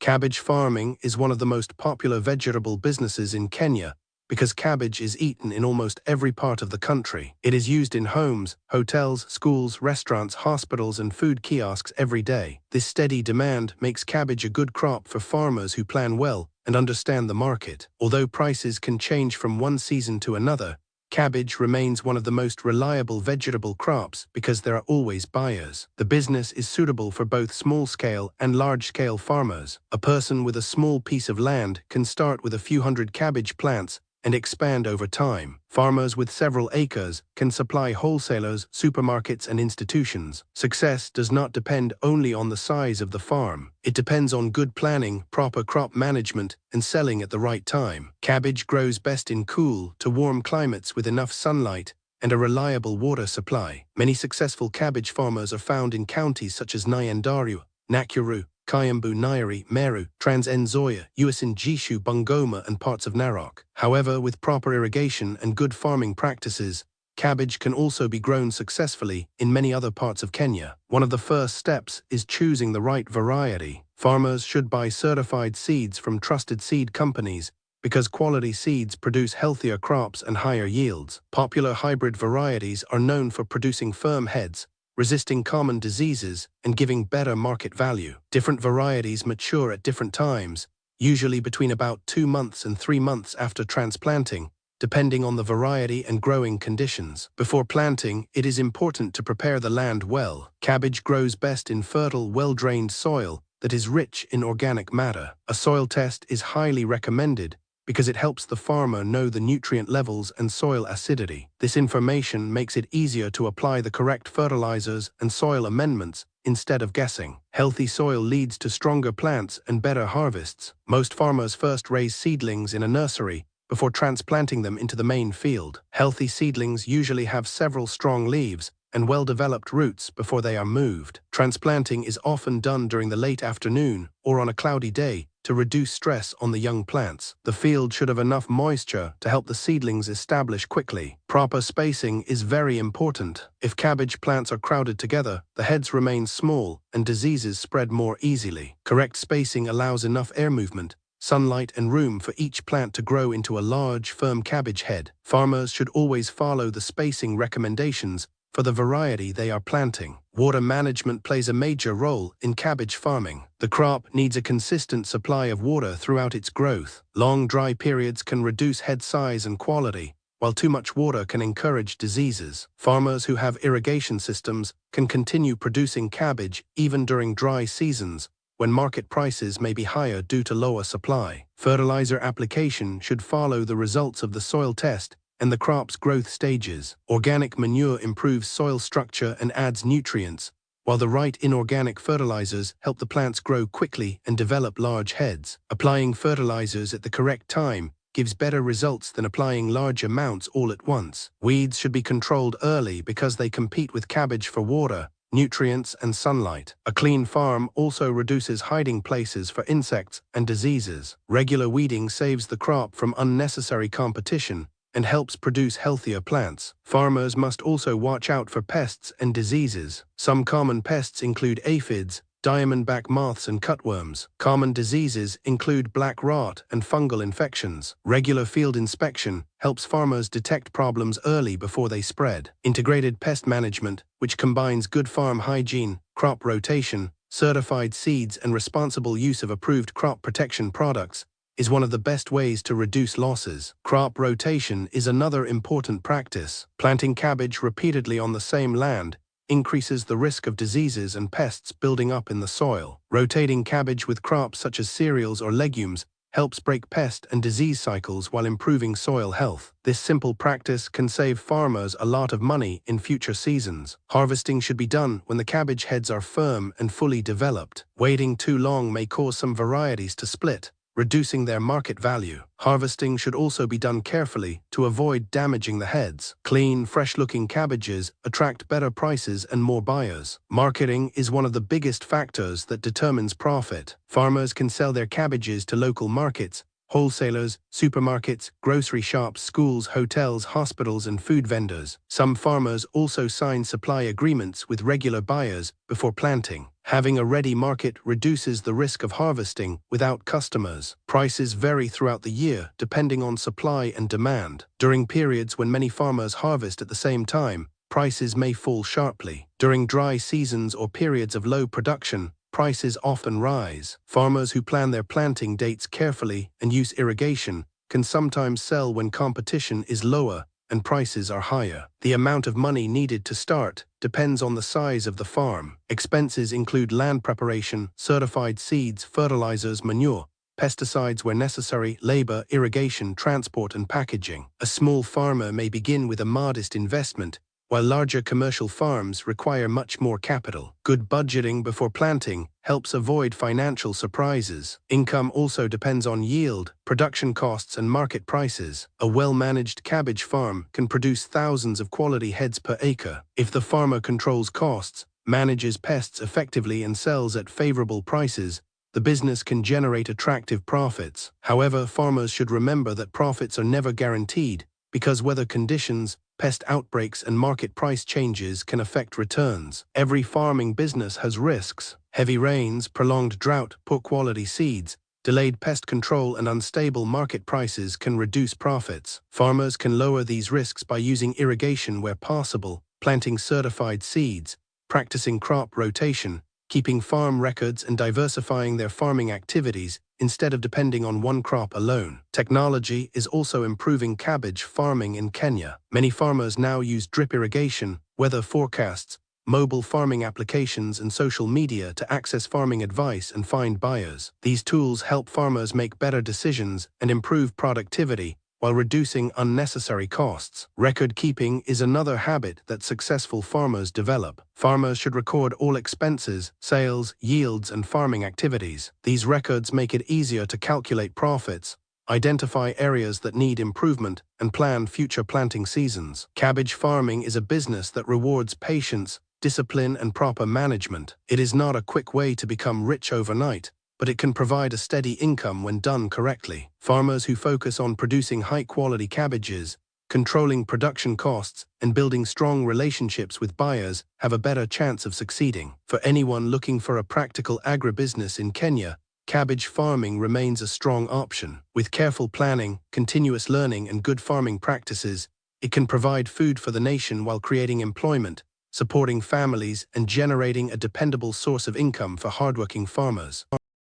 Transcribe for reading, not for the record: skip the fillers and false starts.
Cabbage farming is one of the most popular vegetable businesses in Kenya because cabbage is eaten in almost every part of the country. It is used in homes, hotels, schools, restaurants, hospitals, and food kiosks every day. This steady demand makes cabbage a good crop for farmers who plan well and understand the market. Although prices can change from one season to another, cabbage remains one of the most reliable vegetable crops because there are always buyers. The business is suitable for both small-scale and large-scale farmers. A person with a small piece of land can start with a few hundred cabbage plants and expand over time. Farmers with several acres can supply wholesalers, supermarkets, and institutions. Success does not depend only on the size of the farm. It depends on good planning, proper crop management, and selling at the right time. Cabbage grows best in cool to warm climates with enough sunlight and a reliable water supply. Many successful cabbage farmers are found in counties such as Nyandarua, Nakuru, Kiambu, Nyeri, Meru, Trans Nzoia, Uasin Gishu, Bungoma, and parts of Narok. However, with proper irrigation and good farming practices, cabbage can also be grown successfully in many other parts of Kenya. One of the first steps is choosing the right variety. Farmers should buy certified seeds from trusted seed companies because quality seeds produce healthier crops and higher yields. Popular hybrid varieties are known for producing firm heads, resisting common diseases, and giving better market value. Different varieties mature at different times, usually between about 2 months and 3 months after transplanting, depending on the variety and growing conditions. Before planting, it is important to prepare the land well. Cabbage grows best in fertile, well-drained soil that is rich in organic matter. A soil test is highly recommended because it helps the farmer know the nutrient levels and soil acidity. This information makes it easier to apply the correct fertilizers and soil amendments instead of guessing. Healthy soil leads to stronger plants and better harvests. Most farmers first raise seedlings in a nursery before transplanting them into the main field. Healthy seedlings usually have several strong leaves and well-developed roots before they are moved. Transplanting is often done during the late afternoon or on a cloudy day to reduce stress on the young plants. The field should have enough moisture to help the seedlings establish quickly. Proper spacing is very important. If cabbage plants are crowded together, the heads remain small and diseases spread more easily. Correct spacing allows enough air movement, sunlight, and room for each plant to grow into a large, firm cabbage head. Farmers should always follow the spacing recommendations for the variety they are planting. Water management plays a major role in cabbage farming. The crop needs a consistent supply of water throughout its growth. Long dry periods can reduce head size and quality, while too much water can encourage diseases. Farmers who have irrigation systems can continue producing cabbage even during dry seasons, when market prices may be higher due to lower supply. Fertilizer application should follow the results of the soil test and the crop's growth stages. Organic manure improves soil structure and adds nutrients, while the right inorganic fertilizers help the plants grow quickly and develop large heads. Applying fertilizers at the correct time gives better results than applying large amounts all at once. Weeds should be controlled early because they compete with cabbage for water, nutrients, and sunlight. A clean farm also reduces hiding places for insects and diseases. Regular weeding saves the crop from unnecessary competition and helps produce healthier plants. Farmers must also watch out for pests and diseases. Some common pests include aphids, diamondback moths, and cutworms. Common diseases include black rot and fungal infections. Regular field inspection helps farmers detect problems early before they spread. Integrated pest management, which combines good farm hygiene, crop rotation, certified seeds, and responsible use of approved crop protection products, is one of the best ways to reduce losses. Crop rotation is another important practice. Planting cabbage repeatedly on the same land increases the risk of diseases and pests building up in the soil. Rotating cabbage with crops such as cereals or legumes helps break pest and disease cycles while improving soil health. This simple practice can save farmers a lot of money in future seasons. Harvesting should be done when the cabbage heads are firm and fully developed. Waiting too long may cause some varieties to split, reducing their market value. Harvesting should also be done carefully to avoid damaging the heads. Clean, fresh-looking cabbages attract better prices and more buyers. Marketing is one of the biggest factors that determines profit. Farmers can sell their cabbages to local markets wholesalers, supermarkets, grocery shops, schools, hotels, hospitals, and food vendors. Some farmers also sign supply agreements with regular buyers before planting. Having a ready market reduces the risk of harvesting without customers. Prices vary throughout the year depending on supply and demand. During periods when many farmers harvest at the same time, prices may fall sharply. During dry seasons or periods of low production, prices often rise. Farmers who plan their planting dates carefully and use irrigation can sometimes sell when competition is lower and prices are higher. The amount of money needed to start depends on the size of the farm. Expenses include land preparation, certified seeds, fertilizers, manure, pesticides where necessary, labor, irrigation, transport, and packaging. A small farmer may begin with a modest investment, while larger commercial farms require much more capital. Good budgeting before planting helps avoid financial surprises. Income also depends on yield, production costs, and market prices. A well-managed cabbage farm can produce thousands of quality heads per acre. If the farmer controls costs, manages pests effectively, and sells at favorable prices, the business can generate attractive profits. However, farmers should remember that profits are never guaranteed, because weather conditions, pest outbreaks, and market price changes can affect returns. Every farming business has risks. Heavy rains, prolonged drought, poor quality seeds, delayed pest control, and unstable market prices can reduce profits. Farmers can lower these risks by using irrigation where possible, planting certified seeds, practicing crop rotation, keeping farm records, and diversifying their farming activities instead of depending on one crop alone. Technology is also improving cabbage farming in Kenya. Many farmers now use drip irrigation, weather forecasts, mobile farming applications, and social media to access farming advice and find buyers. These tools help farmers make better decisions and improve productivity while reducing unnecessary costs. Record keeping is another habit that successful farmers develop. Farmers should record all expenses, sales, yields, and farming activities. These records make it easier to calculate profits, identify areas that need improvement, and plan future planting seasons. Cabbage farming is a business that rewards patience, discipline, and proper management. It is not a quick way to become rich overnight, but it can provide a steady income when done correctly. Farmers who focus on producing high-quality cabbages, controlling production costs, and building strong relationships with buyers have a better chance of succeeding. For anyone looking for a practical agribusiness in Kenya, cabbage farming remains a strong option. With careful planning, continuous learning, and good farming practices, it can provide food for the nation while creating employment, supporting families, and generating a dependable source of income for hardworking farmers.